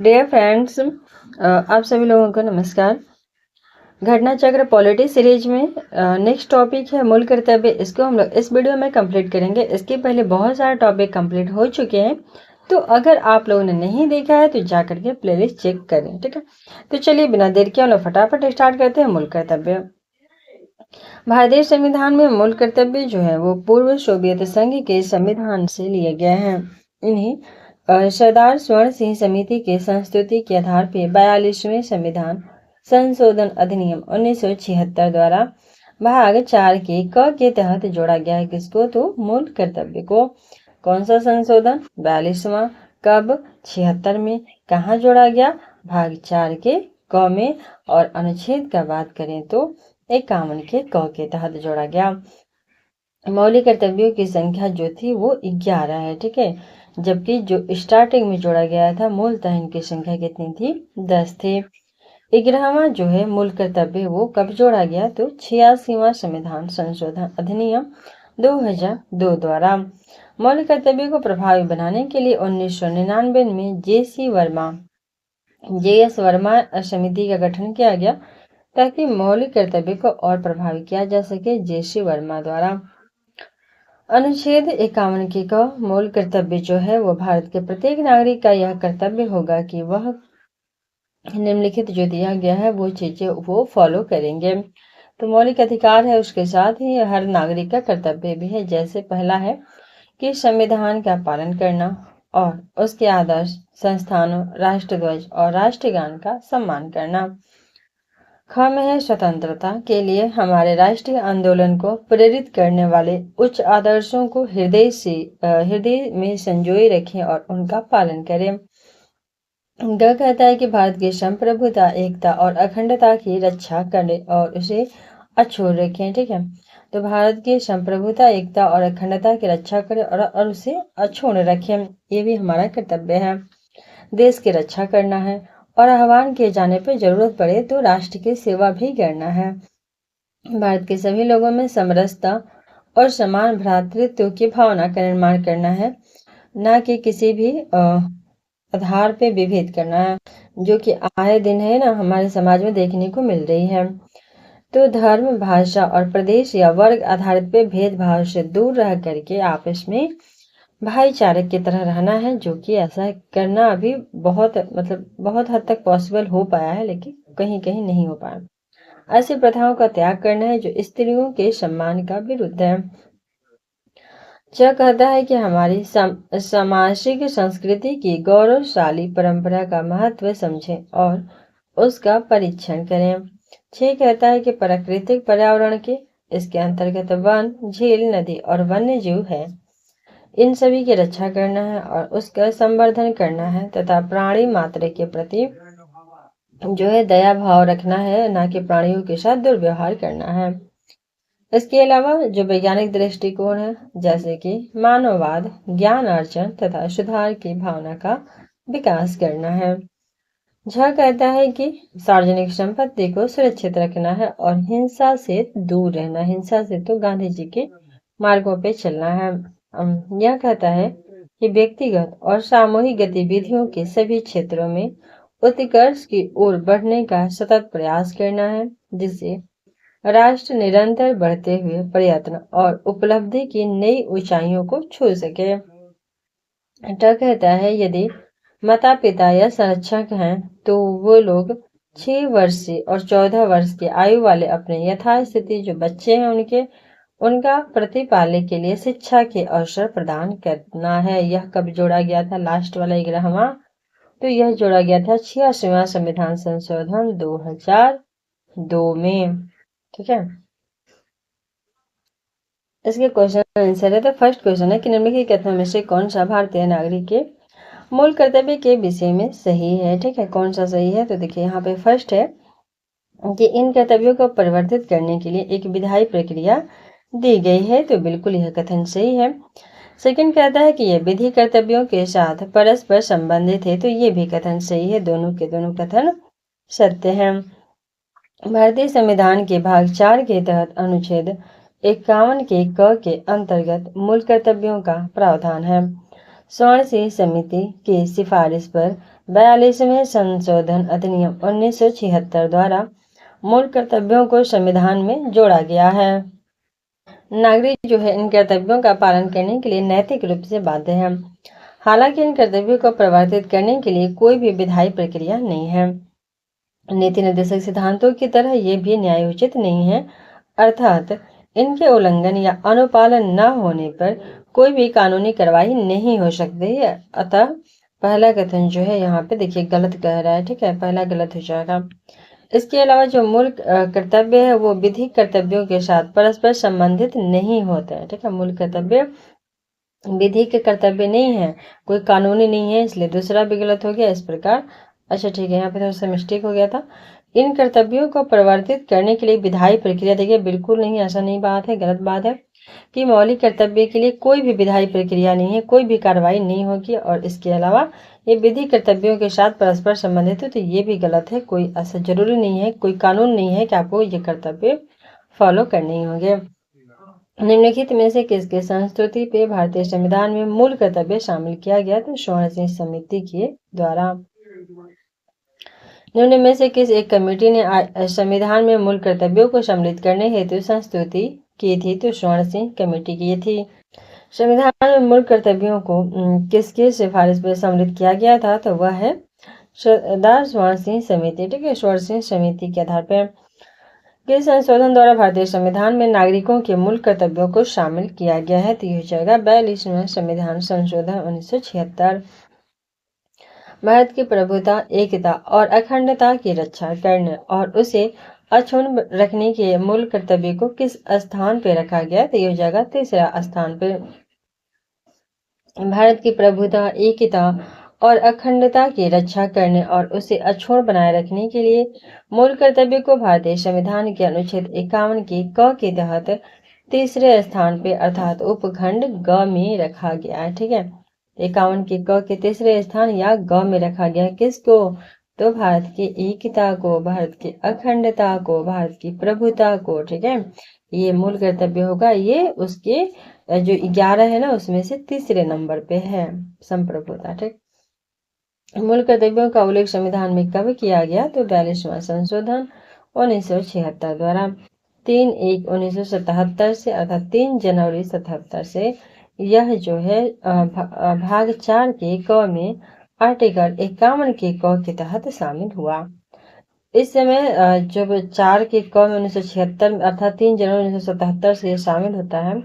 Dear friends, आप सभी लोगों को नमस्कार। घटना चक्र पॉलिटी सीरीज में नेक्स्ट टॉपिक है मूल कर्तव्य। इसको हम लोग इस वीडियो में कंप्लीट करेंगे। इसके पहले बहुत सारे टॉपिक कंप्लीट हो चुके हैं, तो अगर आप लोगों ने नहीं देखा है तो जा करके प्लेलिस्ट चेक करें। ठीक है, तो चलिए बिना देर के हम लोग फटाफट स्टार्ट करते हैं। मूल कर्तव्य। भारतीय संविधान में मूल कर्तव्य जो है वो पूर्व सोवियत संघ के संविधान से लिए गए हैं। इन्हें सरदार स्वर्ण सिंह समिति के संस्तुति के आधार पर 42वें संविधान संशोधन अधिनियम 1976 द्वारा भाग 4 के क के तहत जोड़ा गया है। किसको? तो मूल कर्तव्य को। कौन सा संशोधन? 42वां। कब? 76 में। कहाँ जोड़ा गया? भाग 4 के क में। और अनुच्छेद का बात करें तो 51 के क के तहत जोड़ा गया। मौलिक कर्तव्यों की संख्या जो थी वो 11 है। ठीक है, जबकि जो स्टार्टिंग में जोड़ा गया था मूलतः इनकी संख्या कितनी थी? 10 थे। 11वां जो है मूल कर्तव्य वो कब जोड़ा गया? तो 86वां संविधान संशोधन अधिनियम 2002 द्वारा। मौलिक कर्तव्य को प्रभावी बनाने के लिए 1999 में JS वर्मा समिति का गठन किया गया ताकि मौलिक कर्तव्य को और प्रभावी किया जा सके। JC वर्मा द्वारा। अनुच्छेद 51 के का मूल कर्तव्य जो है वो भारत के प्रत्येक नागरिक का यह कर्तव्य होगा कि वह निम्नलिखित जो दिया गया है वो चीजें वो फॉलो करेंगे। तो मौलिक अधिकार है, उसके साथ ही हर नागरिक का कर्तव्य भी है। जैसे पहला है कि संविधान का पालन करना और उसके आदर्श संस्थानों, राष्ट्रध्वज और राष्ट्रगान का सम्मान करना। ख में है स्वतंत्रता के लिए हमारे राष्ट्रीय आंदोलन को प्रेरित करने वाले उच्च आदर्शों को हृदय में संजोए रखें और उनका पालन करें। ग कहता है कि भारत की संप्रभुता, एकता और अखंडता की रक्षा करें और उसे अछूत रखें। ठीक है, तो भारत की संप्रभुता, एकता और अखंडता की रक्षा करें और उसे अछूत रखें, ये भी हमारा कर्तव्य है। देश की रक्षा करना है और आह्वान किए जाने पर जरूरत पड़े तो राष्ट्र की सेवा भी करना है। भारत के सभी लोगों में समरसता और समान भ्रातृत्व की भावना का निर्माण करना है, न कि किसी भी आधार पे विभेद करना है, जो कि आए दिन है ना हमारे समाज में देखने को मिल रही है। तो धर्म, भाषा और प्रदेश या वर्ग आधारित पे भेदभाव से दूर रह करके आपस में भाईचारे की तरह रहना है, जो कि ऐसा करना अभी बहुत हद तक पॉसिबल हो पाया है, लेकिन कहीं कहीं नहीं हो पाया। ऐसी प्रथाओं का त्याग करना है जो स्त्रियों के सम्मान का विरुद्ध है। यह कहता है कि हमारी सामाजिक संस्कृति की गौरवशाली परंपरा का महत्व समझें और उसका परीक्षण करें। 6 कहता है कि प्राकृतिक पर्यावरण के इसके अंतर्गत वन, झील, नदी और वन्य जीव है। इन सभी की रक्षा करना है और उसका संवर्धन करना है तथा प्राणी मात्र के प्रति जो है दया भाव रखना है, ना कि प्राणियों के साथ दुर्व्यवहार करना है। इसके अलावा जो वैज्ञानिक दृष्टिकोण है, जैसे कि मानववाद, ज्ञान अर्जन तथा सुधार की भावना का विकास करना है। झ कहता है कि सार्वजनिक संपत्ति को सुरक्षित रखना है और हिंसा से दूर रहना। हिंसा से तो गांधी जी के मार्गों पे चलना है। यह कहता है कि व्यक्तिगत और सामूहिक गतिविधियों के सभी क्षेत्रों में उत्कर्ष की ओर बढ़ने का सतत प्रयास करना है, जिससे राष्ट्र निरंतर बढ़ते हुए प्रयत्न और उपलब्धि की नई ऊंचाइयों को छू सके। ट कहता है यदि माता पिता या संरक्षक हैं तो वो लोग 6 वर्ष से और 14 वर्ष की आयु वाले अपने यथास्थिति जो बच्चे हैं उनका प्रतिपालने के लिए शिक्षा के अवसर प्रदान करना है। यह कब जोड़ा गया था? लास्ट वाला 11वां, तो यह जोड़ा गया था 86वां संविधान संशोधन 2002 में। ठीक है, इसके क्वेश्चन आंसर है। तो फर्स्ट क्वेश्चन है कि निम्नलिखित कथनों में से कौन सा भारतीय नागरिक के मूल कर्तव्य के विषय में सही है? ठीक है, कौन सा सही है? तो देखिए यहाँ पे फर्स्ट है कि इन कर्तव्यों को परिवर्तित करने के लिए एक विधायी प्रक्रिया दी गई है, तो बिल्कुल यह कथन सही है। सेकंड कहता है कि यह विधि कर्तव्यों के साथ परस्पर संबंधित है, तो ये भी कथन सही है। दोनों के दोनों कथन सत्य हैं। भारतीय संविधान के भाग 4 के तहत अनुच्छेद 51 के क के अंतर्गत मूल कर्तव्यों का प्रावधान है। स्वर्ण सिंह समिति की सिफारिश पर 42वें संशोधन अधिनियम 1976 द्वारा मूल कर्तव्यों को संविधान में जोड़ा गया है। नागरिक जो है इन कर्तव्यों का पालन करने के लिए नैतिक रूप से बाध्य है। हालांकि इन कर्तव्यों को प्रवर्तित करने के लिए कोई भी विधायी प्रक्रिया नहीं है। नीति निर्देशक सिद्धांतों की तरह ये भी न्यायोचित नहीं है, अर्थात इनके उल्लंघन या अनुपालन न होने पर कोई भी कानूनी कार्रवाई नहीं हो सकती है। अतः पहला कथन जो है यहाँ पे देखिए गलत कह रहा है, ठीक है, पहला गलत हो जाएगा। इसके अलावा जो मूल कर्तव्य है वो विधिक कर्तव्यों के साथ परस्पर संबंधित नहीं होता है, ठीक है। मूल कर्तव्य विधि के कर्तव्य नहीं है, कोई कानूनी नहीं है, इसलिए दूसरा भी गलत हो गया इस प्रकार। अच्छा ठीक है, यहाँ पे थोड़ा सा मिस्टेक हो गया था। इन कर्तव्यों को परिवर्तित करने के लिए विधायी प्रक्रिया, देखिए बिल्कुल नहीं, ऐसा नहीं बात है, गलत बात है कि मौलिक कर्तव्य के लिए कोई भी विधायी प्रक्रिया नहीं है, कोई भी कार्रवाई नहीं होगी। और इसके अलावा ये विधि कर्तव्यों के साथ परस्पर संबंधित है, तो ये भी गलत है। कोई ऐसा जरूरी नहीं है, कोई कानून नहीं है कि आपको ये कर्तव्य फॉलो करने ही होंगे। निम्नलिखित में से किसके संस्तुति पे भारतीय संविधान में मूल कर्तव्य शामिल किया गया? तो स्वर्ण सिंह समिति के द्वारा। निम्न में से किस एक कमेटी ने संविधान में मूल कर्तव्यों को सम्मिलित करने हेतु संस्तुति की थी? तो स्वर्ण सिंह कमेटी की थी। संविधान में मूल कर्तव्यों को किसकी सिफारिश पर सम्मिलित किया गया था? तो वह है सरदार स्वर्ण सिंह समिति, ठीक है, स्वर्ण सिंह समिति के आधार पर। किस संशोधन द्वारा भारतीय संविधान में नागरिकों के मूल कर्तव्यों को शामिल किया गया है? तो यह हो जाएगा 42वां संविधान संशोधन 1976। भारत की प्रभुता, एकता और अखंडता की रक्षा करने और उसे अक्षुण्ण रखने के मूल कर्तव्य को किस स्थान पर रखा गया? तो यह हो जाएगा तीसरा स्थान पर। भारत की प्रभुता, एकता और अखंडता की रक्षा करने और उसे अक्षुण्ण बनाए रखने के लिए मूल कर्तव्य को भारतीय संविधान के अनुच्छेद 51 के क के तहत तीसरे स्थान पे अर्थात उपखंड ग में रखा गया है, ठीक है। 51 के क के तीसरे स्थान या ग में रखा गया है। किसको? तो भारत की एकता को, भारत की अखंडता को, भारत की प्रभुता को, ठीक है। ये मूल कर्तव्य होगा, ये उसके जो 11 है ना उसमें से तीसरे नंबर पे है, संप्रभुता, ठीक। मूल कर्तव्यों का उल्लेख संविधान में कब किया गया? तो 42वां संशोधन 1976 द्वारा। 3/1/1977 से अर्थात 3 जनवरी 77 से यह जो है भाग 4 के क में आर्टिकल 51 के क के तहत शामिल हुआ। इस समय जब 4 के क में 1976 अर्थात 3 जनवरी 1977 से शामिल होता है,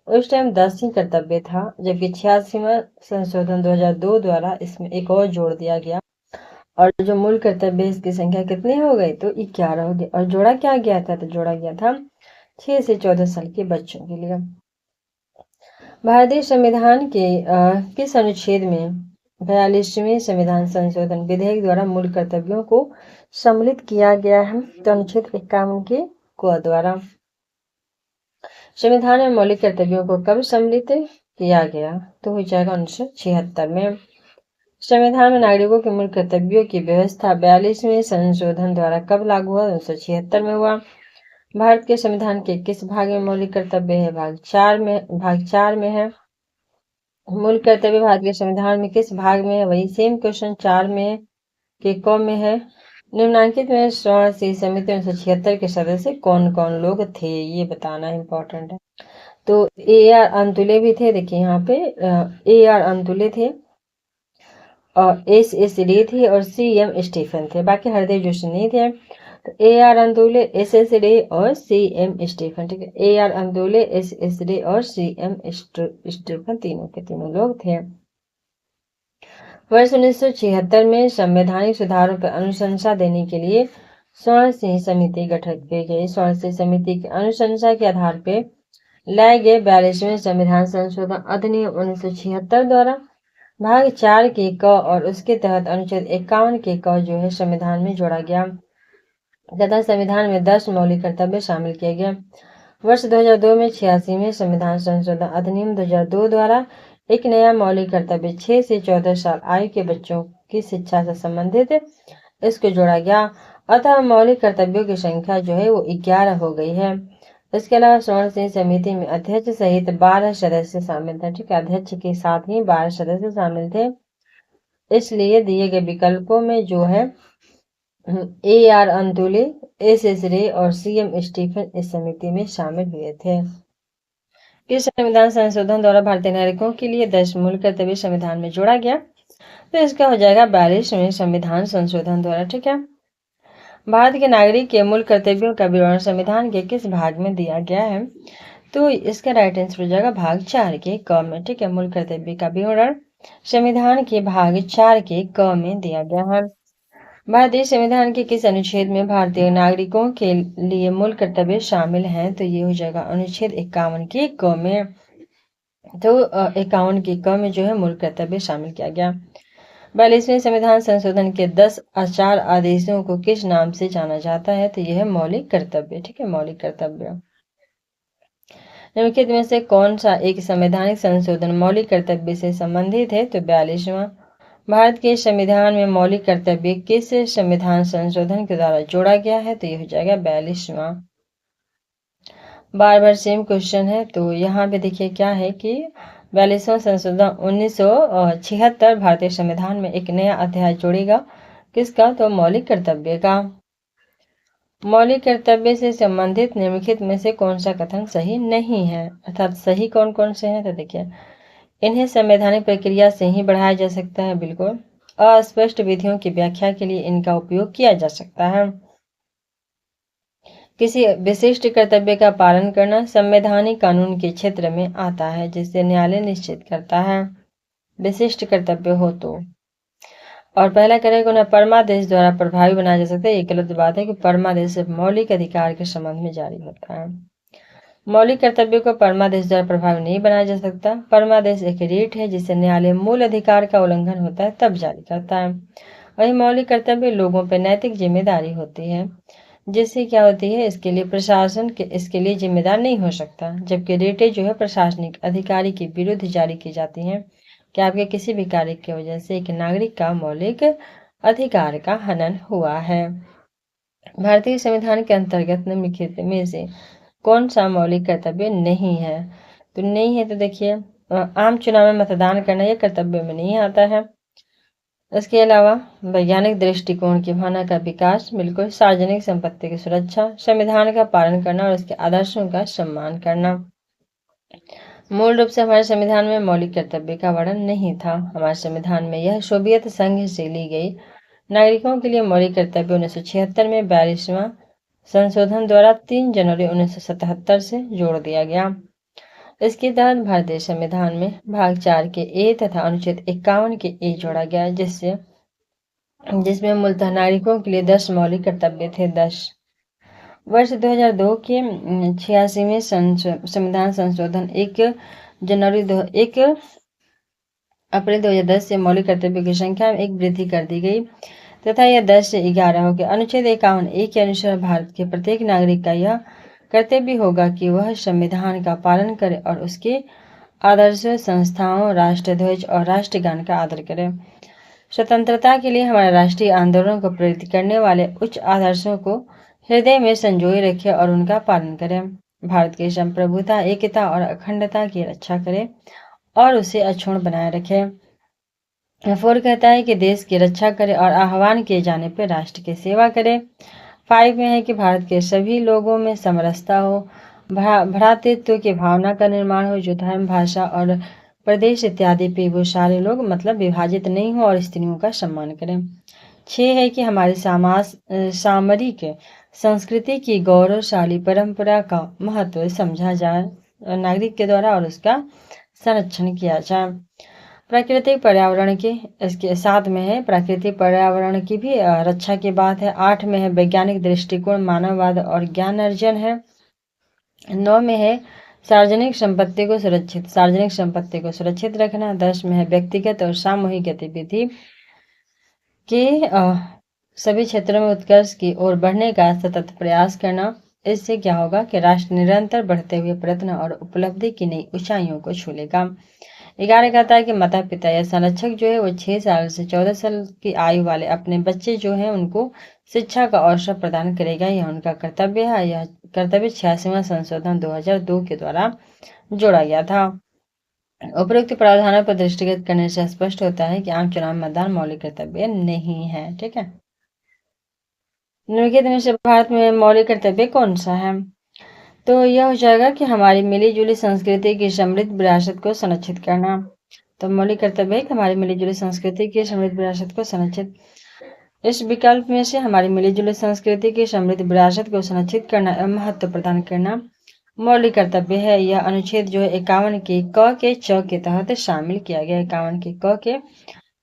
उस टाइम 10 ही कर्तव्य था, जबकि 86वां संशोधन 2002 द्वारा इसमें एक और जोड़ दिया गया और जो मूल कर्तव्य इसकी संख्या कितनी हो गई? तो 11 हो गई। और जोड़ा क्या गया था? तो जोड़ा गया था 6 से 14 साल के बच्चों के लिए। भारतीय संविधान के किस अनुच्छेद में 42वें संविधान संशोधन विधेयक द्वारा मूल कर्तव्यों को सम्मिलित किया गया है? तो अनुच्छेद 51 के क द्वारा। संविधान में मौलिक कर्तव्यों को कब सम्मिलित किया गया? तो हो जाएगा 1976 में। संविधान में नागरिकों के मूल कर्तव्यों की व्यवस्था 42वें संशोधन द्वारा कब लागू हुआ? 1976 में हुआ। भारत के संविधान के किस भाग में मौलिक कर्तव्य है? भाग 4 में है। मूल कर्तव्य भारत के संविधान में किस भाग में है? वही सेम क्वेश्चन 4 में के क में है। निम्नांकित में स्वर्ण सिंह समिति 1976 के सदस्य कौन कौन लोग थे? ये बताना इम्पोर्टेंट है। तो AR अंतुले भी थे, देखिए यहाँ पे AR अंतुले थे और SS डे थे और CM स्टीफन थे, बाकी हरदेव जोशी नहीं थे। तो AR अंतुले, SS डे और CM स्टीफन, ठीक है। AR अंतुले, SS डे और CM स्टीफन तीनों के तीनों लोग थे। वर्ष 1976 में संवैधानिक सुधारों पर अनुशंसा देने के लिए स्वर्ण सिंह समिति गठित की गई। स्वर्ण सिंह समिति की अनुशंसा के आधार पर लाए गए 42वें संविधान संशोधन अधिनियम 1976 द्वारा भाग 4 के क और उसके तहत अनुच्छेद 51 के क जो है संविधान में जोड़ा गया तथा संविधान में 10 मौलिक कर्तव्य शामिल किए गए। वर्ष 2002 में 86वें संविधान संशोधन अधिनियम 2002 द्वारा एक नया मौलिक कर्तव्य 6 से 14 साल आयु के बच्चों की शिक्षा से संबंधित इसको जोड़ा गया। अतः मौलिक कर्तव्यों की संख्या जो है वो 11 हो गई है। इसके अलावा स्वर्ण सिंह समिति में अध्यक्ष सहित 12 सदस्य शामिल थे, ठीक है। अध्यक्ष के साथ ही 12 सदस्य शामिल थे। इसलिए दिए गए विकल्पों में जो है AR अंतुले, SS रे और CM स्टीफन इस समिति में शामिल हुए थे। कि संविधान संशोधन द्वारा भारतीय नागरिकों के लिए 10 मूल कर्तव्य संविधान में जोड़ा गया, तो इसका हो जाएगा 42वें संविधान संशोधन द्वारा। ठीक है, भारत के नागरिक के मूल कर्तव्यों का विवरण संविधान के किस भाग में दिया गया है, तो इसका राइट आंसर हो जाएगा भाग 4 के क में। ठीक है, मूल कर्तव्य का विवरण संविधान के भाग 4 के क में दिया गया है। भारतीय संविधान के किस अनुच्छेद में भारतीय नागरिकों के लिए मूल कर्तव्य शामिल हैं, तो ये हो जाएगा अनुच्छेद 51 के क में। तो 51 के क में जो है मूल कर्तव्य शामिल किया गया। 42वें संविधान संशोधन के 10 आचार आदेशों को किस नाम से जाना जाता है, तो यह है मौलिक कर्तव्य। ठीक है, मौलिक कर्तव्य। निम्नलिखित में से कौन सा एक संवैधानिक संशोधन मौलिक कर्तव्य से संबंधित है, तो 42वां। भारत के संविधान में मौलिक कर्तव्य किस संविधान संशोधन के द्वारा जोड़ा गया है, तो यह हो जाएगा 42वां। बार बार सेम क्वेश्चन है, तो यहाँ पे देखिए क्या है कि 42वां संशोधन 1976 भारतीय संविधान में एक नया अध्याय जोड़ेगा, किसका, तो मौलिक कर्तव्य का। मौलिक कर्तव्य से संबंधित निम्नलिखित में से कौन सा कथन सही नहीं है, अर्थात सही कौन कौन से हैं, तो देखिए इन्हें संवैधानिक प्रक्रिया से ही बढ़ाया जा सकता है, बिल्कुल। अस्पष्ट विधियों की व्याख्या के लिए इनका उपयोग किया जा सकता है। किसी विशिष्ट कर्तव्य का पालन करना संवैधानिक कानून के क्षेत्र में आता है, जिसे न्यायालय निश्चित करता है विशिष्ट कर्तव्य हो तो। और पहला करेगा उन्हें परमादेश द्वारा प्रभावी बनाया जा सकता है। ये गलत बात है कि परमादेश सिर्फ मौलिक अधिकार के संबंध में जारी होता है। मौलिक कर्तव्य को परमादेश द्वारा प्रभावी नहीं बनाया जा सकता। परमादेश एक रीट है जिसे न्यायालय मूल अधिकार का उल्लंघन होता है तब जारी करता है। वही मौलिक कर्तव्य लोगों पर नैतिक जिम्मेदारी होती है, जिससे क्या होती है, इसके लिए प्रशासन इसके लिए जिम्मेदार नहीं हो सकता। जबकि रेटें जो है प्रशासनिक अधिकारी के विरुद्ध जारी की जाती हैं कि आपके किसी भी कार्य की वजह से एक नागरिक का मौलिक अधिकार का हनन हुआ है। भारतीय संविधान के अंतर्गत निम्नलिखित में से कौन सा मौलिक कर्तव्य नहीं है, तो नहीं है तो देखिए आम चुनाव में मतदान करना यह कर्तव्य में नहीं आता है। इसके अलावा वैज्ञानिक दृष्टिकोण की भावना का विकास, बिल्कुल। सार्वजनिक संपत्ति की सुरक्षा, संविधान का पालन करना और उसके आदर्शों का सम्मान करना। मूल रूप से हमारे संविधान में मौलिक कर्तव्य का वर्णन नहीं था। हमारे संविधान में यह सोवियत संघ से ली गई नागरिकों के लिए मौलिक कर्तव्य 1976 में 42वां संशोधन द्वारा 3 जनवरी 1977 से जोड़ दिया गया। इसके तहत भारतीय संविधान में भाग 4 के ए तथा अनुच्छेद 51 के ए जोड़ा गया, जिसमें मूलतः नागरिकों के लिए 10 मौलिक कर्तव्य थे। 10 वर्ष 2002 के 86वें संविधान संशोधन 1 अप्रैल 2010 से मौलिक कर्तव्य की संख्या में एक वृद्धि कर दी गई तथा यह 10 से 11 हो गया। अनुच्छेद 51 के अनुसार भारत के प्रत्येक नागरिक का यह कर्तव्य होगा कि वह संविधान का पालन करे और उसके आदर्शों, संस्थाओं, राष्ट्रध्वज और राष्ट्रगान का आदर करे। स्वतंत्रता के लिए हमारे राष्ट्रीय आंदोलन को प्रेरित करने वाले उच्च आदर्शों को हृदय में संजोए रखे और उनका पालन करें। भारत की संप्रभुता, एकता और अखंडता की रक्षा करे और उसे अक्षुण्ण बनाए रखे। 4 कहता है कि देश की रक्षा करे और आह्वान किए जाने पर राष्ट्र की सेवा करे। 5 में है कि भारत के सभी लोगों में समरसता हो, भ्रातृत्व की भावना का निर्माण हो, जो धर्म, भाषा और प्रदेश इत्यादि पे वो सारे लोग मतलब विभाजित नहीं हो और स्त्रियों का सम्मान करें। 6 है कि हमारी सामरिक संस्कृति की गौरवशाली परंपरा का महत्व समझा जाए नागरिक के द्वारा और उसका संरक्षण किया जाए। प्राकृतिक पर्यावरण के इसके 7 में है प्राकृतिक पर्यावरण की भी रक्षा की बात है। 8 में है वैज्ञानिक दृष्टिकोण, मानववाद और ज्ञान अर्जन है। 9 में है सार्वजनिक संपत्ति को सुरक्षित रखना। 10 में है व्यक्तिगत और सामूहिक गतिविधि के सभी क्षेत्रों में उत्कर्ष की ओर बढ़ने का सतत प्रयास करना। इससे क्या होगा कि राष्ट्र निरंतर बढ़ते हुए प्रयत्न और उपलब्धि की नई ऊंचाइयों को छू लेगा। 11 कहता है कि माता पिता या संरक्षक जो है वो 6 साल से 14 साल की आयु वाले अपने बच्चे जो हैं उनको शिक्षा का अवसर प्रदान करेगा। यह उनका कर्तव्य है। यह कर्तव्य 86वां संशोधन 2002 के द्वारा जोड़ा गया था। उपरोक्त प्रावधानों पर दृष्टिगत करने से स्पष्ट होता है कि आम चुनाव में मतदान मौलिक कर्तव्य नहीं है। ठीक है, निम्नलिखित में से भारत में मौलिक कर्तव्य कौन सा है? तो यह हो जाएगा कि हमारी मिली जुली संस्कृति की समृद्ध विरासत को संरक्षित करना। तो मौलिक कर्तव्य है कि हमारी मिली जुली संस्कृति की समृद्ध विरासत को संरक्षित। इस विकल्प में से हमारी मिली जुली संस्कृति की समृद्ध विरासत को संरक्षित करना एवं महत्व प्रदान करना मौलिक कर्तव्य है। यह अनुच्छेद जो है 51 के क के च के तहत शामिल किया गया। 51 के क के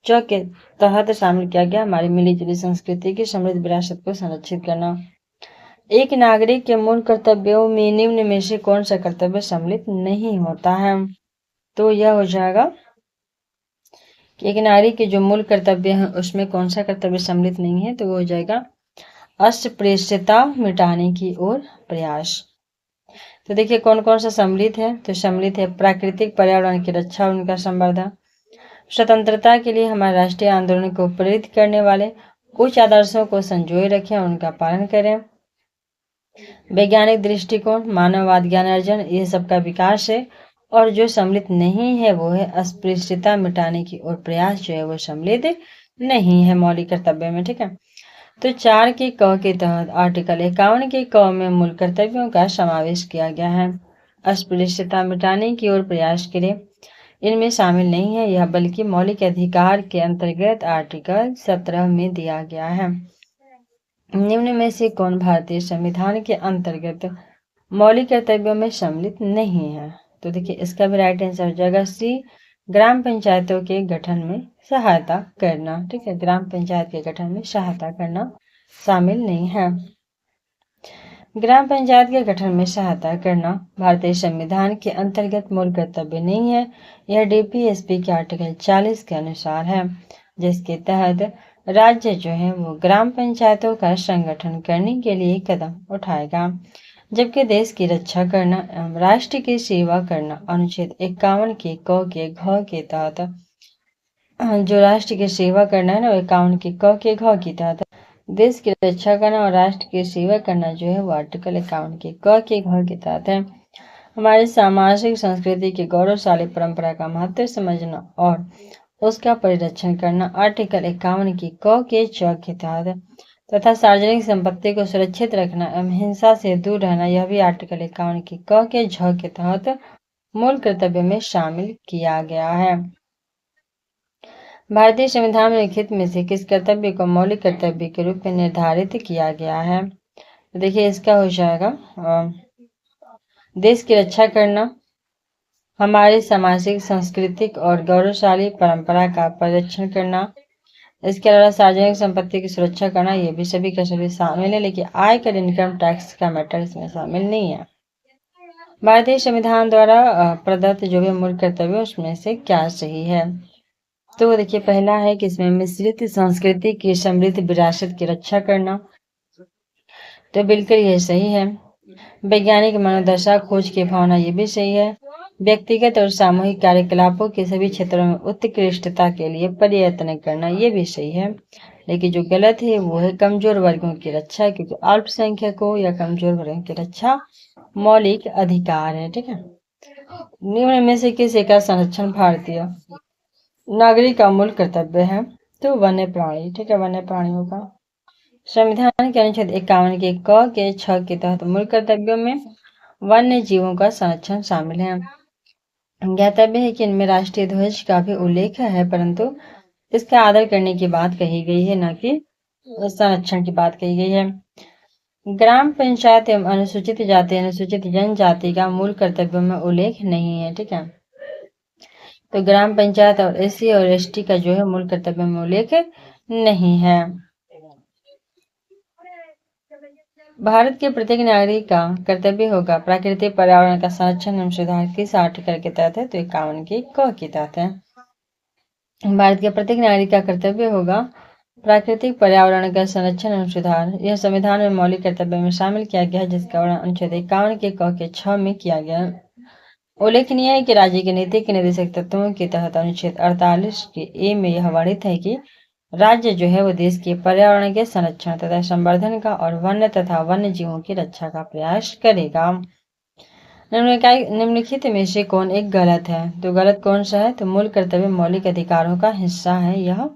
च के तहत शामिल किया गया हमारी मिली जुली संस्कृति की समृद्ध विरासत को संरक्षित करना। एक नागरिक के मूल कर्तव्यों में निम्न में से कौन सा कर्तव्य सम्मिलित नहीं होता है? तो यह हो जाएगा कि एक नागरिक के जो मूल कर्तव्य है उसमें कौन सा कर्तव्य सम्मिलित नहीं है? तो वो हो जाएगा अस्पृश्यता मिटाने की ओर प्रयास। तो देखिए कौन कौन सा सम्मिलित है। तो सम्मिलित है प्राकृतिक पर्यावरण की रक्षा, उनका संवर्धन, स्वतंत्रता के लिए हमारे राष्ट्रीय आंदोलन को प्रेरित करने वाले कुछ आदर्शों को संजोए रखें, उनका पालन करें, वैज्ञानिक दृष्टिकोण, मानववाद, ज्ञान अर्जन, ये सब का विकास है। और जो सम्मिलित नहीं है वो है अस्पृश्यता मिटाने की ओर प्रयास, जो है वो सम्मिलित नहीं है मौलिक कर्तव्य में। ठीक है, तो 4 के क के तहत आर्टिकल 51 के क में मूल कर्तव्यों का समावेश किया गया है। अस्पृश्यता मिटाने की ओर प्रयास के लिए इनमें शामिल नहीं है यह, बल्कि मौलिक अधिकार के अंतर्गत आर्टिकल 17 में दिया गया है। निम्न में से कौन भारतीय संविधान के अंतर्गत मौलिक कर्तव्यों में सम्मिलित नहीं है? तो देखिए इसका भी राइट आंसर हो जाएगा सी, ग्राम पंचायतों के गठन में सहायता करना। ठीक है, ग्राम पंचायत के गठन में सहायता करना शामिल नहीं है। ग्राम पंचायत के गठन में सहायता करना भारतीय संविधान के अंतर्गत मूल कर्तव्य नहीं है। यह डीपीएसपी के आर्टिकल 40 के अनुसार है, जिसके तहत राज्य जो है वो ग्राम पंचायतों का संगठन करने के लिए कदम उठाएगा। जबकि देश की रक्षा करना एवं राष्ट्र की सेवा करना अनुच्छेद 51 के क के घ के तहत जो राष्ट्र की सेवा करना है ना, 51 के क के घ के तहत देश की रक्षा करना और राष्ट्र की सेवा करना जो है वो आर्टिकल 51 के क के घ के तहत है। हमारी सामाजिक संस्कृति की गौरवशाली परंपरा का महत्व समझना और उसका परिरक्षण करना आर्टिकल 51 के क के च के तहत, तथा सार्वजनिक संपत्ति को सुरक्षित रखना एवं हिंसा से दूर रहना यह भी आर्टिकल 51 के क के झ के तहत मूल कर्तव्य में शामिल किया गया है। भारतीय संविधान में लिखित में से किस कर्तव्य को मौलिक कर्तव्य के रूप में निर्धारित किया गया है? तो देखिए इसका हो जाएगा देश की रक्षा करना, हमारी सामाजिक सांस्कृतिक और गौरवशाली परंपरा का परिरक्षण करना, इसके अलावा सार्वजनिक संपत्ति की सुरक्षा करना, ये भी सभी का सभी शामिल है, लेकिन आयकर इनकम टैक्स का मैटर इसमें शामिल नहीं है। भारतीय संविधान द्वारा प्रदत्त जो भी मूल कर्तव्य उसमें से क्या सही है? तो देखिए पहला है कि इसमें मिश्रित संस्कृति की समृद्ध विरासत की रक्षा करना, तो बिल्कुल ये सही है। वैज्ञानिक मनोदशा खोज की भावना, ये भी सही है। व्यक्तिगत और सामूहिक कार्यकलापों के सभी क्षेत्रों में उत्कृष्टता के लिए प्रयत्न करना, ये भी सही है। लेकिन जो गलत है वो है कमजोर वर्गों की रक्षा, क्योंकि अल्पसंख्यकों या कमजोर वर्गों की रक्षा मौलिक अधिकार है। ठीक है, निम्न में से किसी का संरक्षण भारतीय नागरिक का मूल कर्तव्य है? तो वन्य प्राणी। ठीक है, वन्य प्राणियों का संविधान के अनुच्छेद 51 के क के छ के तहत मूल कर्तव्यों में वन्य जीवों का संरक्षण शामिल है। ज्ञातव्य है कि इनमें राष्ट्रीय ध्वज का भी उल्लेख है, परंतु इसका आदर करने की बात कही गई है, न कि संरक्षण की बात कही गई है। ग्राम पंचायत एवं अनुसूचित जाति अनुसूचित जनजाति का मूल कर्तव्यों में उल्लेख नहीं है। ठीक है, तो ग्राम पंचायत और एससी और एसटी का जो है मूल कर्तव्य में उल्लेख नहीं है। भारत के प्रत्येक नागरिक का कर्तव्य होगा प्राकृतिक पर्यावरण का संरक्षण एवं सुधार, किस आर्टिकल के तहत है? तो 51 के क के तहत है। भारत के प्रत्येक नागरिक का कर्तव्य होगा प्राकृतिक पर्यावरण का संरक्षण एवं सुधार, यह संविधान में मौलिक कर्तव्य में शामिल किया गया है, जिसका वर्णन अनुच्छेद 51 के क के छ में किया गया है। उल्लेखनीय है कि राज्य के नीति के निर्देशक तत्वों के तहत अनुच्छेद 48 के ए में यह वर्णित है कि राज्य जो है वो देश के पर्यावरण के संरक्षण तथा संवर्धन का और वन्य तथा वन्य जीवों की रक्षा का प्रयास करेगा। निम्नलिखित में से कौन एक गलत है? तो गलत कौन सा है? तो मूल कर्तव्य मौलिक अधिकारों का हिस्सा है, यह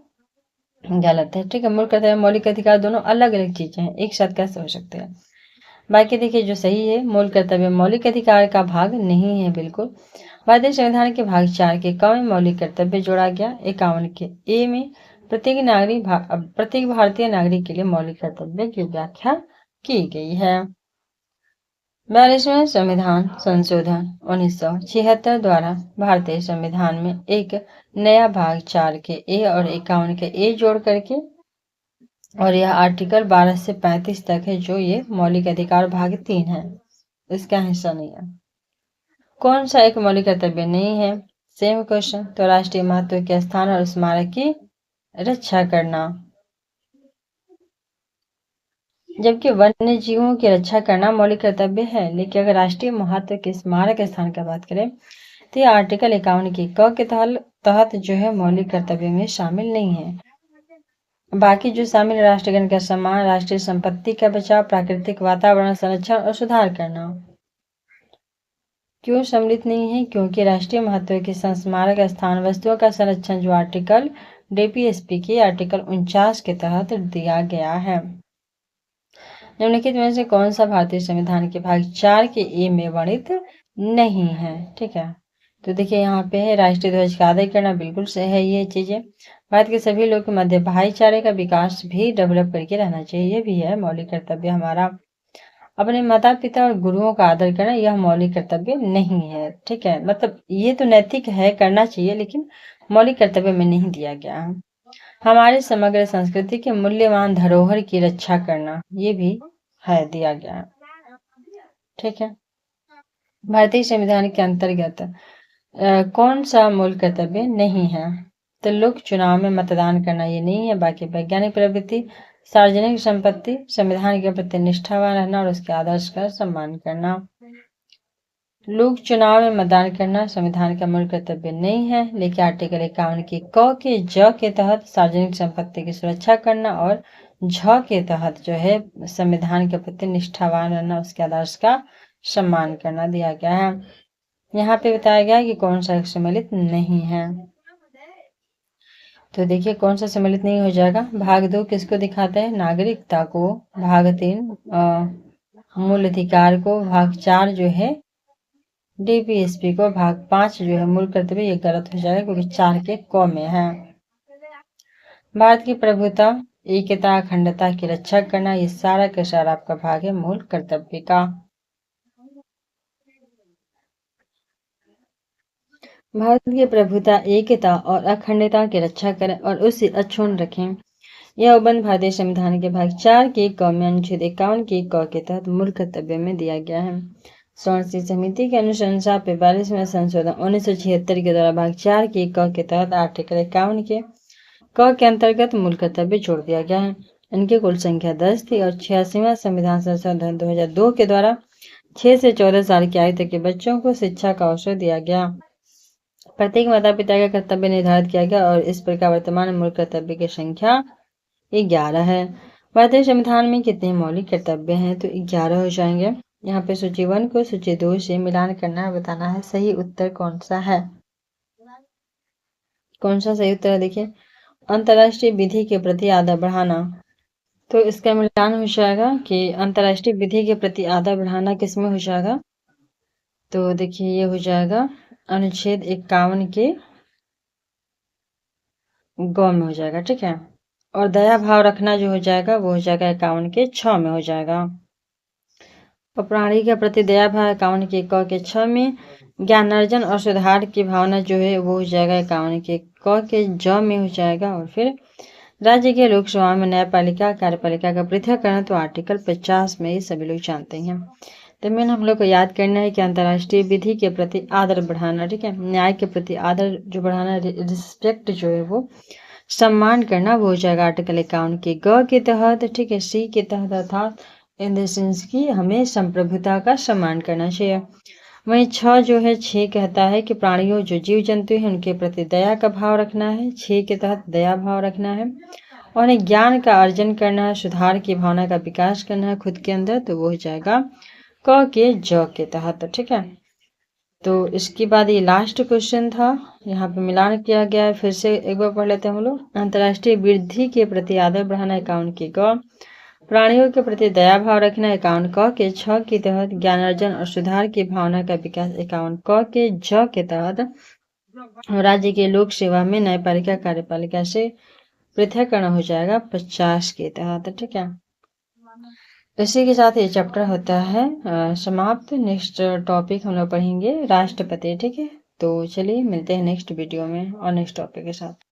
गलत है। ठीक है, मूल कर्तव्य मौलिक अधिकार दोनों अलग अलग चीजें हैं, एक साथ कैसे हो सकते हैं? बाकी देखिए जो सही है, मूल कर्तव्य मौलिक अधिकार का भाग नहीं है बिल्कुल। भारतीय संविधान के भाग 4 के क में मौलिक कर्तव्य जोड़ा गया। 51 के ए में प्रत्येक भारतीय नागरिक के लिए मौलिक कर्तव्य की व्याख्या की गई है। 42वें संविधान संशोधन 1976 द्वारा भारतीय संविधान में एक नया भाग 4 के ए और 51 के ए जोड़ करके, और यह आर्टिकल 12 से 35 तक है, जो ये मौलिक अधिकार भाग 3 है, इसका हिस्सा नहीं है। कौन सा एक मौलिक कर्तव्य नहीं है? Same question. तो राष्ट्रीय महत्व के स्थान और स्मारक की रक्षा करना। जबकि वन्य जीवों की रक्षा करना मौलिक कर्तव्य है, लेकिन अगर राष्ट्रीय महत्व के स्मारक स्थान की बात करें तो यह आर्टिकल 51 की क के तहत जो है मौलिक कर्तव्य में शामिल नहीं है। बाकी जो शामिल राष्ट्रगण का सम्मान, राष्ट्रीय संपत्ति का बचाव, प्राकृतिक वातावरण संरक्षण और सुधार करना। क्यों सम्मिलित नहीं है? क्योंकि राष्ट्रीय महत्व के स्मारक स्थान वस्तुओं का संरक्षण जो आर्टिकल डीपीएसपी के आर्टिकल 49 के तहत दिया गया है। निम्नलिखित में से कौन सा भारतीय संविधान के भाग 4 के ए में वर्णित नहीं है? ठीक है, तो देखिए यहाँ पे है राष्ट्रीय ध्वज का आदर करना, बिल्कुल सही है ये चीजें। भारत के सभी लोगों के मध्य भाईचारे का विकास भी डेवलप करके रहना चाहिए, ये भी है मौलिक कर्तव्य हमारा। अपने माता पिता और गुरुओं का आदर करना, यह मौलिक कर्तव्य नहीं है। ठीक है, मतलब ये तो नैतिक है, करना चाहिए, लेकिन मौलिक कर्तव्य में नहीं दिया गया है। हमारे समग्र संस्कृति के मूल्यवान धरोहर की रक्षा करना, ये भी है, दिया गया है। ठीक है, भारतीय संविधान के अंतर्गत कौन सा मूल कर्तव्य नहीं है? तो लोक चुनाव में मतदान करना, ये नहीं है। बाकी वैज्ञानिक प्रवृत्ति, सार्वजनिक संपत्ति, संविधान के प्रति निष्ठावान रहना और उसके आदर्श का सम्मान करना। लोक चुनाव में मतदान करना संविधान का मूल कर्तव्य नहीं है, लेकिन आर्टिकल 51 के क के ज के तहत सार्वजनिक संपत्ति की सुरक्षा करना और झ के तहत जो है संविधान के प्रति निष्ठावान रहना, उसके आदर्श का सम्मान करना दिया गया है। यहाँ पे बताया गया कि कौन सा सम्मिलित नहीं है। तो देखिए कौन सा सम्मिलित नहीं हो जाएगा। भाग 2 किसको दिखाता है? नागरिकता को। भाग 3 मूल अधिकार को। भाग 4 जो है डीपीएसपी को। भाग 5 जो है मूल कर्तव्य, ये गलत हो जाएगा क्योंकि 4 के क में है। भारत की प्रभुता, एकता, अखंडता की रक्षा करना, ये सारा का सारा आपका भाग है मूल कर्तव्य का। भारत की प्रभुता, एकता और अखंडता की रक्षा करें और उसे अक्षुण्ण रखें, यह उपबंध भारतीय संविधान के भाग 4 के क में अनुच्छेद 51 के क के तहत मूल कर्तव्य में दिया गया है। स्वर्ण समिति के अनुशंसा पे 42वें संशोधन 1976 के द्वारा भाग 4 के क के तहत आर्टिकल 51 के क के अंतर्गत मूल कर्तव्य जोड़ दिया गया है। इनकी कुल संख्या 10 थी और 86वां संविधान संशोधन 2002 के द्वारा 6 से 14 साल की आयु तक के बच्चों को शिक्षा का अवसर दिया गया। प्रत्येक माता पिता का कर्तव्य निर्धारित किया गया और इस प्रकार वर्तमान मूल कर्तव्य की संख्या 11 है। भारतीय संविधान में कितने मौलिक कर्तव्य हैं? तो 11 हो जाएंगे। यहाँ पे सूची 1 को सूची 2 से मिलान करना है, बताना है सही उत्तर कौन सा है। कौन सा सही उत्तर है? देखिए, अंतर्राष्ट्रीय विधि के प्रति आदर बढ़ाना, तो इसका मिलान हो जाएगा कि अंतर्राष्ट्रीय विधि के प्रति आदर बढ़ाना किसमें हो जाएगा? तो देखिए ये हो जाएगा अनुच्छेद 51 के ग में हो जाएगा। ठीक है, और दया भाव रखना जो हो जाएगा वो हो जाएगा 51 के 6 में हो जाएगा। और प्राणी के प्रति दया भाव 51 के क के 6 में। ज्ञानार्जन और सुधार की भावना जो है वो हो जाएगा 51 के क के ज में हो जाएगा। और फिर राज्य के लोकसभा में न्यायपालिका कार्यपालिका का पृथककरण, तो आर्टिकल 50 में ये सभी लोग जानते हैं। तो मेन हम लोग को याद करना है कि अंतर्राष्ट्रीय विधि के प्रति आदर बढ़ाना, ठीक है, न्याय के प्रति आदर जो बढ़ाना, रिस्पेक्ट जो है वो सम्मान करना, वो हो जाएगा आर्टिकल 51 के ग के तहत। ठीक है, सी के तहत अर्थात इन द सेंस की हमें संप्रभुता का सम्मान करना चाहिए। वहीं 6 जो है 6 कहता है कि प्राणियों जो जीव जंतु हैं उनके प्रति दया का भाव रखना है, 6 के तहत दया भाव रखना है। और उन्हें ज्ञान का अर्जन करना है, सुधार की भावना का विकास करना है खुद के अंदर, तो वो हो जाएगा क के ज के तहत। ठीक है, तो इसके बाद ये लास्ट क्वेश्चन था, यहाँ पे मिलान किया गया है। फिर से एक बार पढ़ लेते हैं हम लोग। अंतर्राष्ट्रीय वृद्धि के प्रति आदर बढ़ाना इक्यावन की ग। प्राणियों के प्रति दया भाव रखना इक्यावन क के। छ के तहत ज्ञानार्जन और सुधार की भावना का विकास इक्यावन क के। ज के तहत राज्य के लोक सेवा में न्यायपालिका कार्यपालिका से पृथककरण हो जाएगा 50 के तहत। ठीक है, इसी के साथ ये चैप्टर होता है समाप्त। नेक्स्ट टॉपिक हम लोग पढ़ेंगे राष्ट्रपति। ठीक है, तो चलिए मिलते हैं नेक्स्ट वीडियो में और नेक्स्ट टॉपिक के साथ।